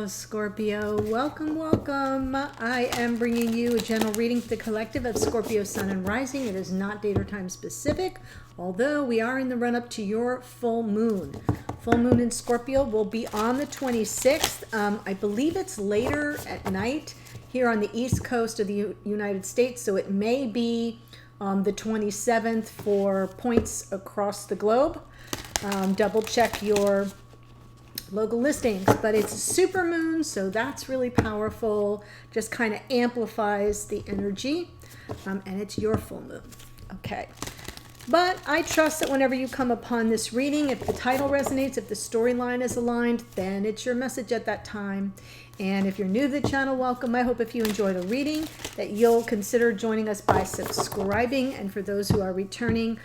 love, Scorpio. Welcome, welcome. I am bringing you a general reading for the collective of Scorpio Sun and Rising. It is not date or time specific, although we are in the run-up to your full moon. Full moon in Scorpio will be on the 26th. I believe it's later at night here on the east coast of the United States, so it may be the 27th for points across the globe. Double check your local listings, but it's a super moon, so that's really powerful, just kind of amplifies the energy, and it's your full moon. Okay, but I trust that whenever you come upon this reading, if the title resonates, if the storyline is aligned, then it's your message at that time. And if you're new to the channel, welcome. I hope if you enjoy the reading that you'll consider joining us by subscribing, and for those who are returning,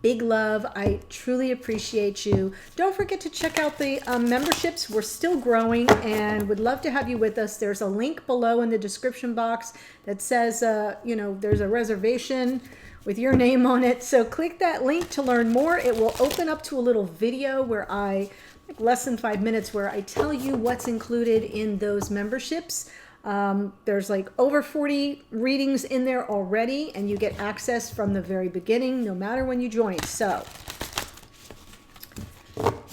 big love. I truly appreciate you. Don't forget to check out the memberships. We're still growing and would love to have you with us. There's a link below in the description box that says, there's a reservation with your name on it. So click that link to learn more. It will open up to a little video where less than 5 minutes, where I tell you what's included in those memberships. There's like over 40 readings in there already, and you get access from the very beginning, no matter when you join. So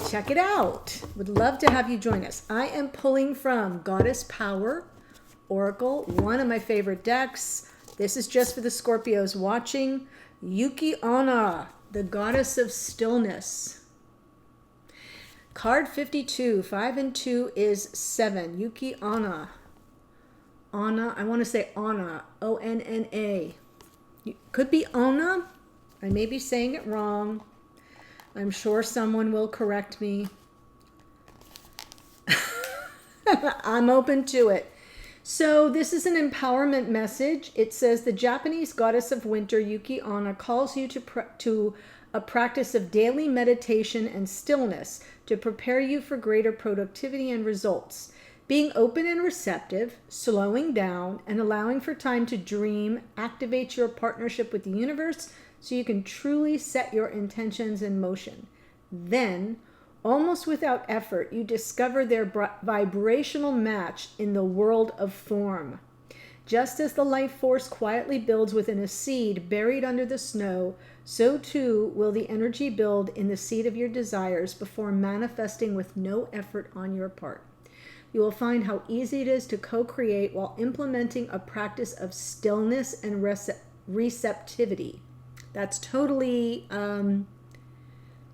check it out. Would love to have you join us. I am pulling from Goddess Power Oracle, one of my favorite decks. This is just for the Scorpios watching. Yuki Onna, the Goddess of Stillness. Card 52, 5 and 2 is 7. Yuki Onna. Anna, I want to say Anna, O-N-N-A. Could be Ona. I may be saying it wrong. I'm sure someone will correct me. I'm open to it. So this is an empowerment message. It says the Japanese goddess of winter, Yuki Onna, calls you to a practice of daily meditation and stillness to prepare you for greater productivity and results. Being open and receptive, slowing down, and allowing for time to dream activates your partnership with the universe so you can truly set your intentions in motion. Then, almost without effort, you discover their vibrational match in the world of form. Just as the life force quietly builds within a seed buried under the snow, so too will the energy build in the seed of your desires before manifesting with no effort on your part. You will find how easy it is to co-create while implementing a practice of stillness and receptivity. That's totally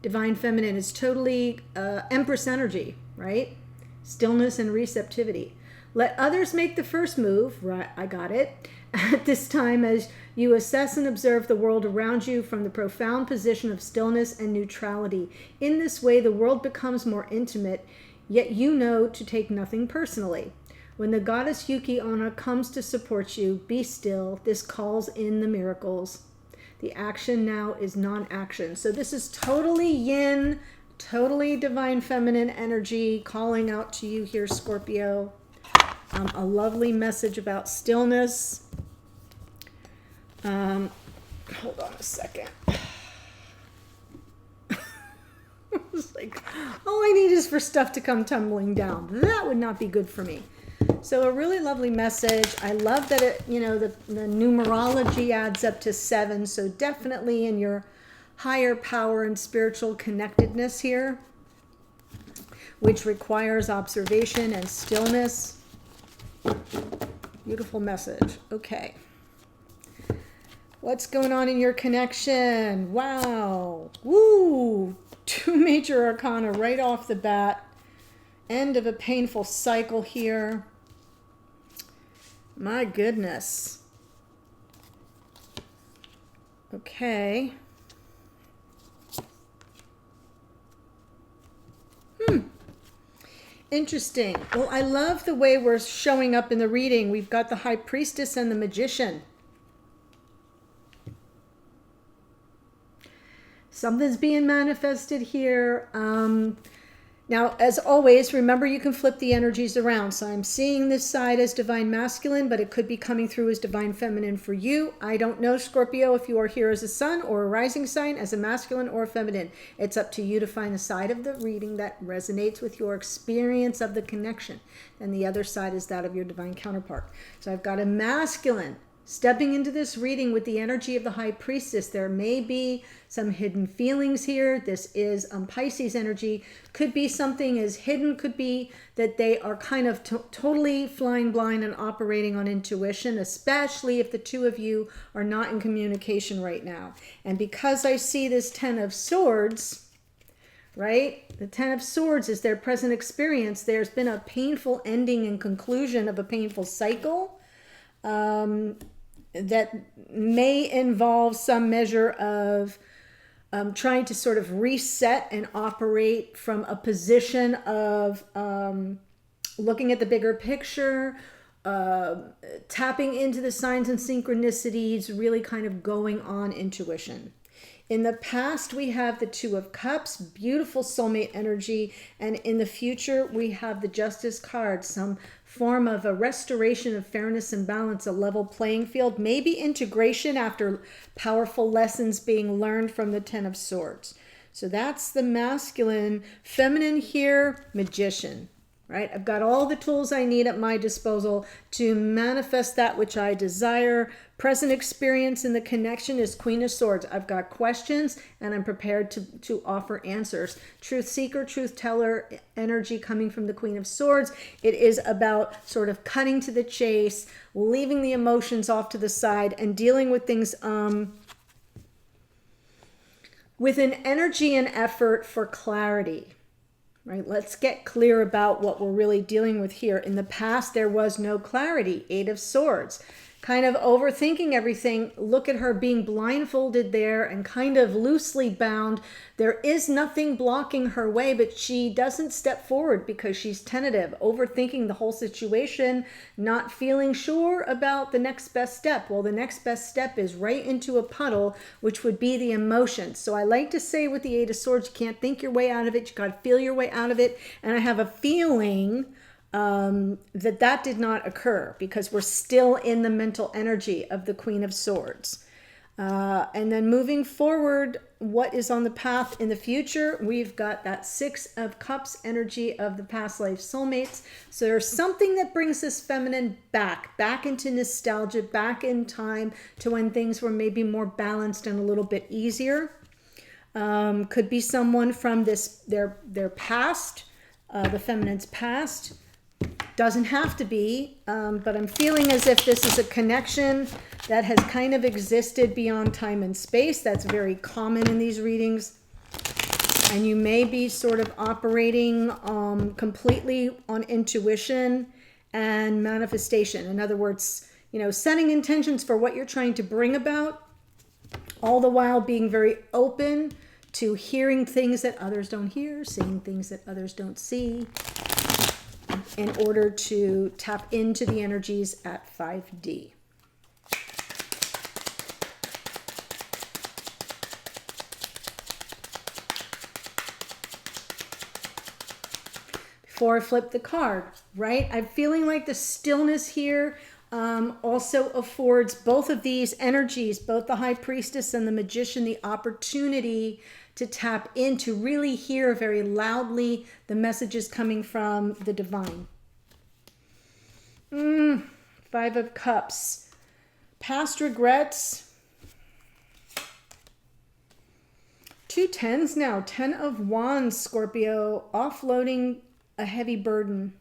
Divine Feminine. It's totally Empress energy, right? Stillness and receptivity. Let others make the first move, right? I got it. At this time, as you assess and observe the world around you from the profound position of stillness and neutrality. In this way, the world becomes more intimate, yet you know to take nothing personally. When the goddess Yuki Onna comes to support you, be still. This calls in the miracles. The action now is non-action. So this is totally yin, totally Divine Feminine energy calling out to you here, Scorpio. A lovely message about stillness. Hold on a second. It's like, all I need is for stuff to come tumbling down. That would not be good for me. So a really lovely message. I love that it, the numerology adds up to 7. So definitely in your higher power and spiritual connectedness here, which requires observation and stillness. Beautiful message. Okay. What's going on in your connection? Wow. Woo. 2 major arcana right off the bat. End of a painful cycle here. My goodness. Okay. Interesting. Well, I love the way we're showing up in the reading. We've got the High Priestess and the Magician. Something's being manifested here. Now, as always, remember you can flip the energies around. So I'm seeing this side as divine masculine, but it could be coming through as divine feminine for you. I don't know, Scorpio, if you are here as a sun or a rising sign, as a masculine or a feminine. It's up to you to find the side of the reading that resonates with your experience of the connection. And the other side is that of your divine counterpart. So I've got a masculine stepping into this reading with the energy of the High Priestess. There may be some hidden feelings here. This is Pisces energy. Could be something as hidden, could be that they are kind of totally flying blind and operating on intuition, especially if the two of you are not in communication right now. And because I see this Ten of Swords, right? The Ten of Swords is their present experience. There's been a painful ending and conclusion of a painful cycle. That may involve some measure of trying to sort of reset and operate from a position of looking at the bigger picture, tapping into the signs and synchronicities, really kind of going on intuition. In the past, we have the Two of Cups, beautiful soulmate energy. And in the future, we have the Justice card, some form of a restoration of fairness and balance, a level playing field, maybe integration after powerful lessons being learned from the Ten of Swords. So that's the masculine. Feminine here, Magician. Right? I've got all the tools I need at my disposal to manifest that which I desire. Present experience in the connection is Queen of Swords. I've got questions and I'm prepared to offer answers. Truth seeker, truth teller energy coming from the Queen of Swords. It is about sort of cutting to the chase, leaving the emotions off to the side and dealing with things with an energy and effort for clarity. Right? Let's get clear about what we're really dealing with here. In the past, there was no clarity. Eight of Swords. Kind of overthinking everything. Look at her being blindfolded there and kind of loosely bound. There is nothing blocking her way, but she doesn't step forward because she's tentative, overthinking the whole situation, not feeling sure about the next best step. Well, the next best step is right into a puddle, which would be the emotions. So I like to say with the Eight of Swords, you can't think your way out of it. You got to feel your way out of it. And I have a feeling that did not occur because we're still in the mental energy of the Queen of Swords. And then moving forward, what is on the path in the future? We've got that Six of Cups energy of the past life soulmates. So there's something that brings this feminine back into nostalgia, back in time to when things were maybe more balanced and a little bit easier. Could be someone from their past, the feminine's past. Doesn't have to be, but I'm feeling as if this is a connection that has kind of existed beyond time and space. That's very common in these readings. And you may be sort of operating completely on intuition and manifestation. In other words, setting intentions for what you're trying to bring about, all the while being very open to hearing things that others don't hear, seeing things that others don't see, in order to tap into the energies at 5D. Before I flip the card, right? I'm feeling like the stillness here also affords both of these energies, both the High Priestess and the Magician, the opportunity to tap in, to really hear very loudly the messages coming from the divine. Five of Cups. Past regrets. Two tens now. 10 of Wands, Scorpio. Offloading a heavy burden.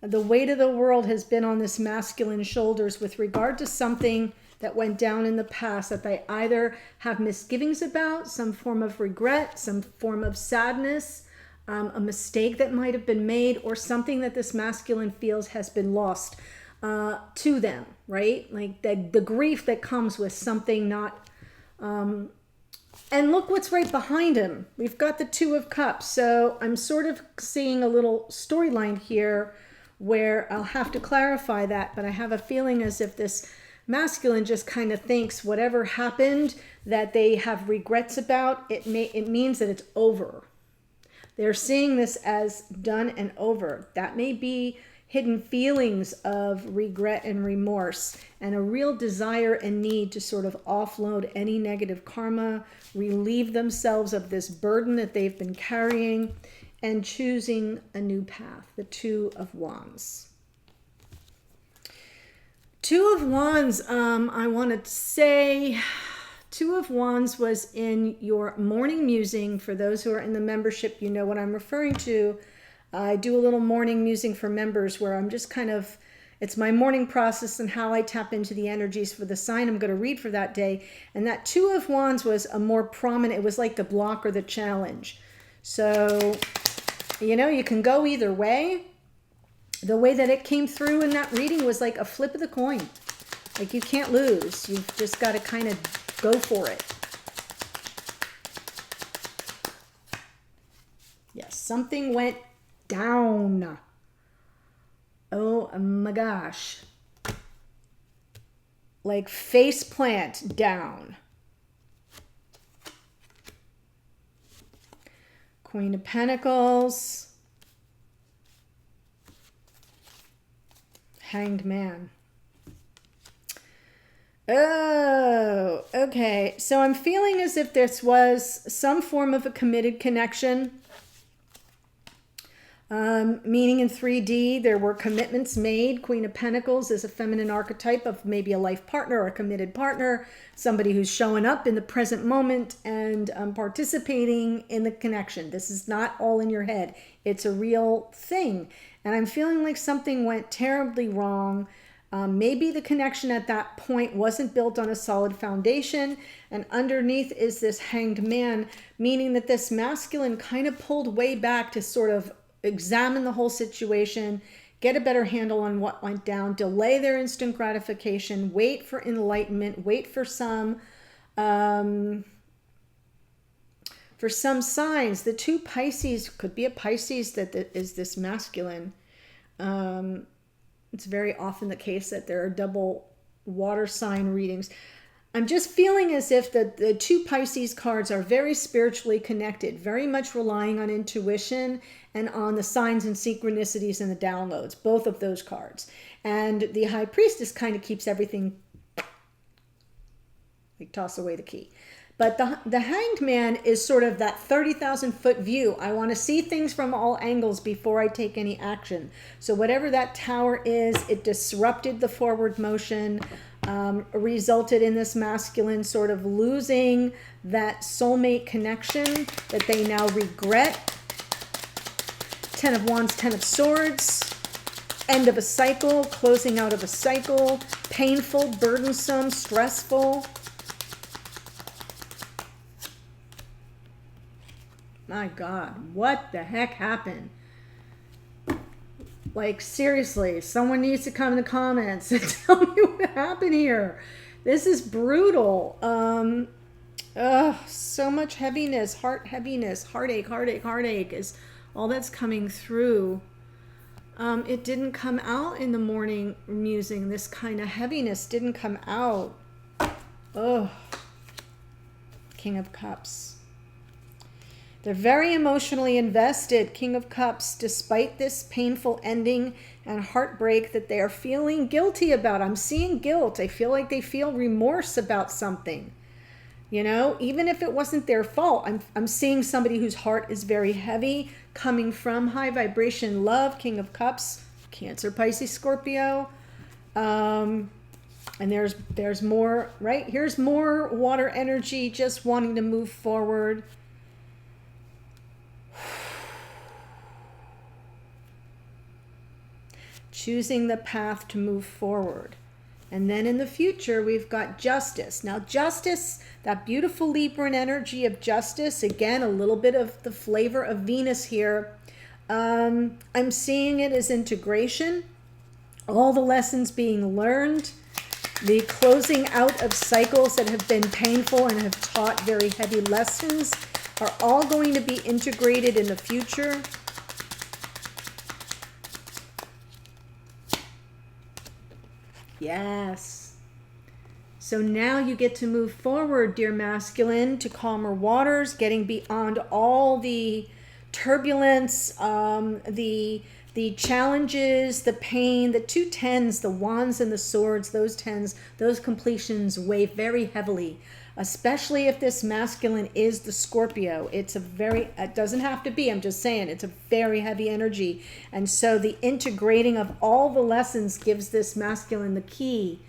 The weight of the world has been on this masculine shoulders with regard to something that went down in the past that they either have misgivings about, some form of regret, some form of sadness, a mistake that might have been made, or something that this masculine feels has been lost to them, right? Like the grief that comes with something not... and look what's right behind him. We've got the Two of Cups. So I'm sort of seeing a little storyline here where I'll have to clarify that, but I have a feeling as if this masculine just kind of thinks whatever happened that they have regrets about, it means that it's over. They're seeing this as done and over. That may be hidden feelings of regret and remorse, and a real desire and need to sort of offload any negative karma, relieve themselves of this burden that they've been carrying, and choosing a new path. The Two of Wands. Two of Wands, I want to say, Two of Wands was in your morning musing. For those who are in the membership, you know what I'm referring to. I do a little morning musing for members where I'm just kind of, it's my morning process and how I tap into the energies for the sign I'm going to read for that day. And that Two of Wands was a more prominent, it was like the block or the challenge. So, you know, you can go either way. The way that it came through in that reading was like a flip of the coin. Like you can't lose. You've just got to kind of go for it. Yes, something went down. Oh my gosh. Like face plant down. Queen of Pentacles. Hanged Man. Oh, okay. So I'm feeling as if this was some form of a committed connection. Meaning in 3D, there were commitments made. Queen of Pentacles is a feminine archetype of maybe a life partner or a committed partner, somebody who's showing up in the present moment and participating in the connection. This is not all in your head. It's a real thing. And I'm feeling like something went terribly wrong. Maybe the connection at that point wasn't built on a solid foundation, and underneath is this Hanged Man, meaning that this masculine kind of pulled way back to sort of examine the whole situation, get a better handle on what went down, delay their instant gratification, wait for enlightenment, wait for some signs. The two Pisces, could be a Pisces that is this masculine. It's very often the case that there are double water sign readings. I'm just feeling as if the two Pisces cards are very spiritually connected, very much relying on intuition and on the signs and synchronicities and the downloads, both of those cards. And the High Priestess kind of keeps everything, like toss away the key. But the Hanged Man is sort of that 30,000 foot view. I want to see things from all angles before I take any action. So whatever that tower is, it disrupted the forward motion, resulted in this masculine sort of losing that soulmate connection that they now regret. 10 of Wands, 10 of Swords, end of a cycle, closing out of a cycle, painful, burdensome, stressful. My God, what the heck happened? Like, seriously, someone needs to come in the comments and tell me what happened here. This is brutal. So much heaviness, heaviness, heartache is all that's coming through. It didn't come out in the morning musing. This kind of heaviness didn't come out. Oh, King of Cups. They're very emotionally invested, King of Cups, despite this painful ending and heartbreak that they are feeling guilty about. I'm seeing guilt. I feel like they feel remorse about something. You know, even if it wasn't their fault, I'm seeing somebody whose heart is very heavy, coming from high vibration love, King of Cups, Cancer, Pisces, Scorpio. And there's more, right? Here's more water energy, just wanting to move forward. Choosing the path to move forward. And then in the future, we've got Justice. Now, Justice, that beautiful Libran energy of Justice, again, a little bit of the flavor of Venus here. I'm seeing it as integration, all the lessons being learned, the closing out of cycles that have been painful and have taught very heavy lessons are all going to be integrated in the future. Yes. So now you get to move forward, dear masculine, to calmer waters, getting beyond all the turbulence, the challenges, the pain, the two tens, the wands and the swords, those tens, those completions weigh very heavily, especially if this masculine is the Scorpio. It's a very, it doesn't have to be, I'm just saying, it's a very heavy energy. And so the integrating of all the lessons gives this masculine the key,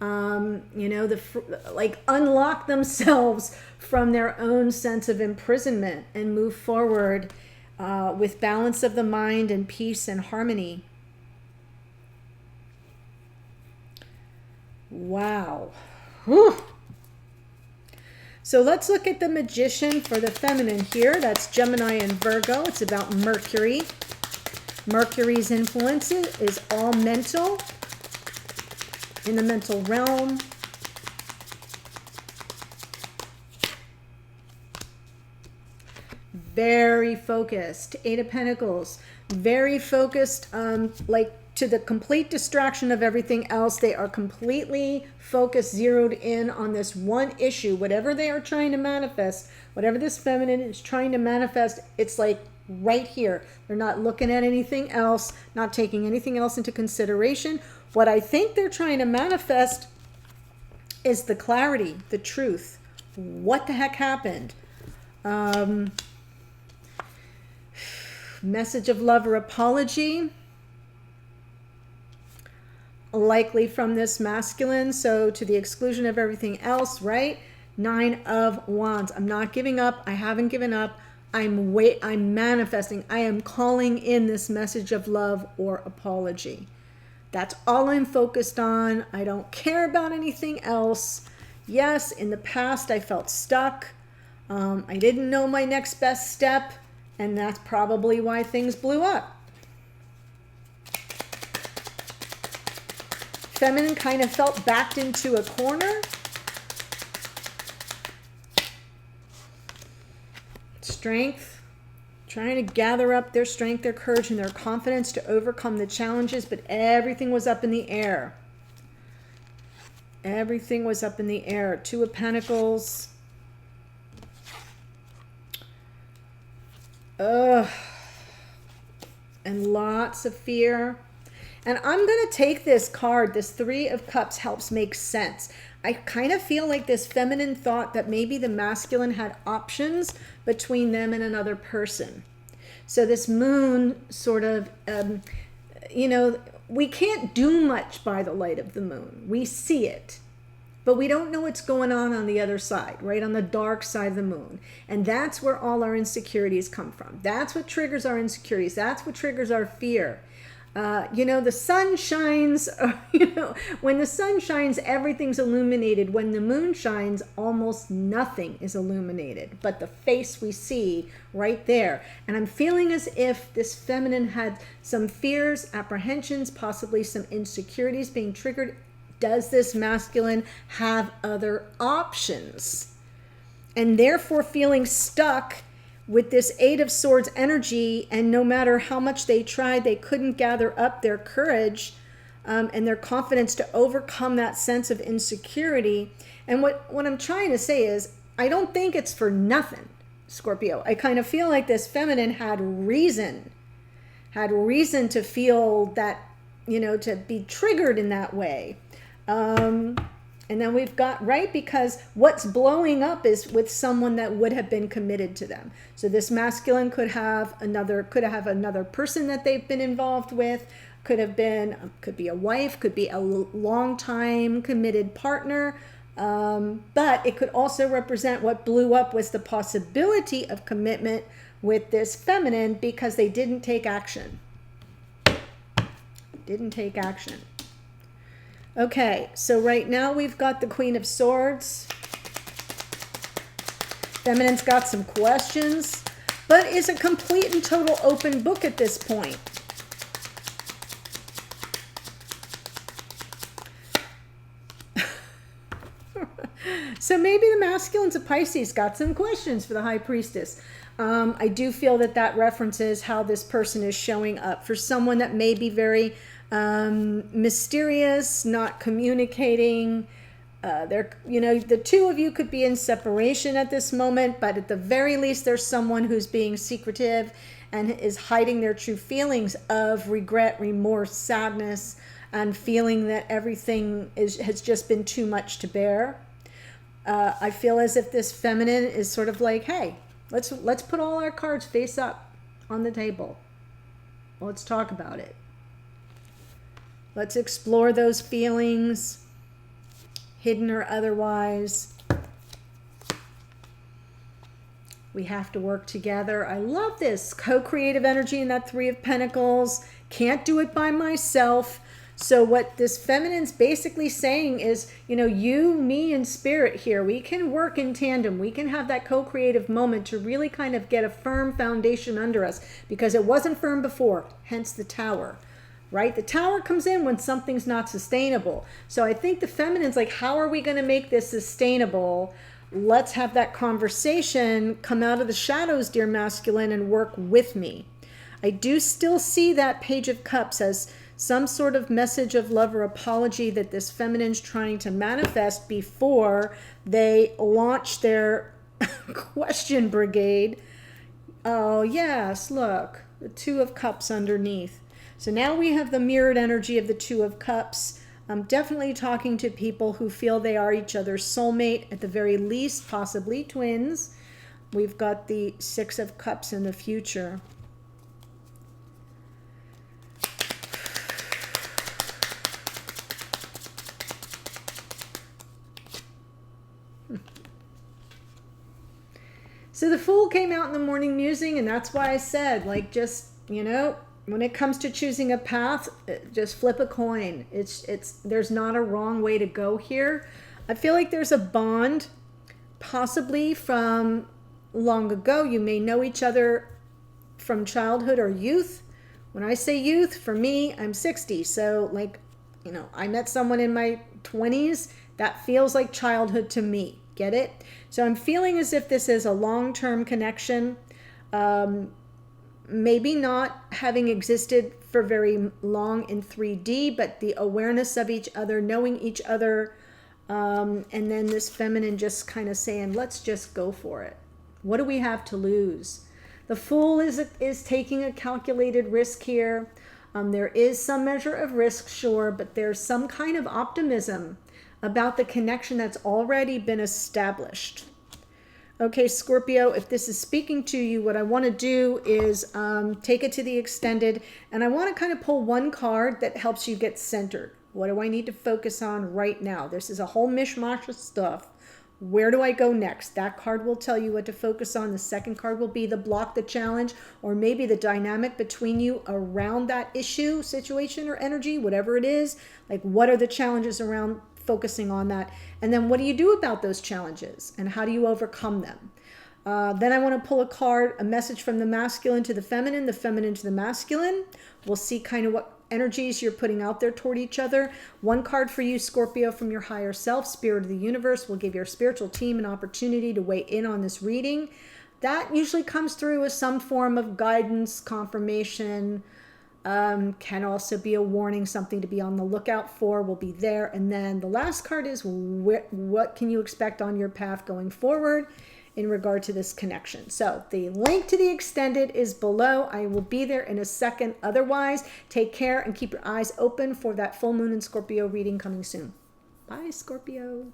like unlock themselves from their own sense of imprisonment and move forward with balance of the mind and peace and harmony. Wow. Whew. So let's look at the Magician for the feminine here. That's Gemini and Virgo. It's about Mercury. Mercury's influence is all mental, in the mental realm. Very focused. Eight of Pentacles. Very focused, like to the complete distraction of everything else. They are completely focused, zeroed in on this one issue. Whatever they are trying to manifest, whatever this feminine is trying to manifest, it's like right here. They're not looking at anything else, not taking anything else into consideration. What I think they're trying to manifest is the clarity, the truth. What the heck happened? Message of love or apology, likely from this masculine, so to the exclusion of everything else, right? Nine of Wands. I'm not giving up. I haven't given up. I'm manifesting. I am calling in this message of love or apology. That's all I'm focused on. I don't care about anything else. Yes, in the past I felt stuck. I didn't know my next best step, and that's probably why things blew up. Feminine kind of felt backed into a corner. Strength, trying to gather up their strength, their courage, and their confidence to overcome the challenges, but everything was up in the air. Everything was up in the air. Two of Pentacles. Ugh. And lots of fear. And I'm going to take this card. This Three of Cups helps make sense. I kind of feel like this feminine thought that maybe the masculine had options between them and another person. So this moon sort of, we can't do much by the light of the moon. We see it, but we don't know what's going on the other side, right? On the dark side of the moon. And that's where all our insecurities come from. That's what triggers our insecurities. That's what triggers our fear. The sun shines, when the sun shines, everything's illuminated. When the moon shines, almost nothing is illuminated, but the face we see right there. And I'm feeling as if this feminine had some fears, apprehensions, possibly some insecurities being triggered. Does this masculine have other options? And therefore feeling stuck with this Eight of Swords energy, and no matter how much they tried, they couldn't gather up their courage and their confidence to overcome that sense of insecurity. And what I'm trying to say is, I don't think it's for nothing, Scorpio. I kind of feel like this feminine had reason to feel that, to be triggered in that way. And then we've got, right, because what's blowing up is with someone that would have been committed to them. So this masculine could have another person that they've been involved with, could be a wife, could be a long-time committed partner. But it could also represent what blew up was the possibility of commitment with this feminine because they didn't take action. Okay, so right now we've got the Queen of Swords. Feminine's got some questions, but is a complete and total open book at this point. So maybe the masculines of Pisces got some questions for the High Priestess. I do feel that references how this person is showing up for someone that may be very mysterious, not communicating, The two of you could be in separation at this moment, but at the very least, there's someone who's being secretive and is hiding their true feelings of regret, remorse, sadness, and feeling that everything has just been too much to bear. I feel as if this feminine is sort of like, hey, let's put all our cards face up on the table. Let's talk about it. Let's explore those feelings, hidden or otherwise. We have to work together. I love this co-creative energy in that Three of Pentacles. Can't do it by myself. So what this feminine's basically saying is, you, me, and spirit here, we can work in tandem. We can have that co-creative moment to really kind of get a firm foundation under us, because it wasn't firm before, hence the Tower, right? The Tower comes in when something's not sustainable. So I think the feminine's like, how are we going to make this sustainable? Let's have that conversation, come out of the shadows, dear masculine, and work with me. I do still see that Page of Cups as some sort of message of love or apology that this feminine's trying to manifest before they launch their question brigade. Oh, yes, look, the Two of Cups underneath. So now we have the mirrored energy of the Two of Cups. I'm definitely talking to people who feel they are each other's soulmate, at the very least, possibly twins. We've got the Six of Cups in the future. So the Fool came out in the morning musing, and that's why I said, like, just, when it comes to choosing a path, just flip a coin. There's not a wrong way to go here. I feel like there's a bond, possibly from long ago. You may know each other from childhood or youth. When I say youth, for me, I'm 60. So, I met someone in my 20s. That feels like childhood to me. Get it? So I'm feeling as if this is a long-term connection. Maybe not having existed for very long in 3D, but the awareness of each other, knowing each other, and then this feminine just kind of saying, let's just go for it. What do we have to lose? The Fool is taking a calculated risk here. There is some measure of risk, sure, but there's some kind of optimism about the connection that's already been established. Okay, Scorpio, if this is speaking to you, what I want to do is take it to the extended, and I want to kind of pull one card that helps you get centered. What do I need to focus on right now? This is a whole mishmash of stuff. Where do I go next? That card will tell you what to focus on. The second card will be the block, the challenge, or maybe the dynamic between you around that issue, situation, or energy, whatever it is. Like, what are the challenges around focusing on that? And then what do you do about those challenges? And how do you overcome them? Then I want to pull a card, a message from the masculine to the feminine to the masculine. We'll see kind of what energies you're putting out there toward each other. One card for you, Scorpio, from your higher self, Spirit of the Universe, will give your spiritual team an opportunity to weigh in on this reading. That usually comes through as some form of guidance, confirmation, can also be a warning, something to be on the lookout for, will be there. And then the last card is what can you expect on your path going forward in regard to this connection. So the link to the extended is below. I will be there in a second. Otherwise, take care and keep your eyes open for that full moon in Scorpio reading coming soon. Bye, Scorpio.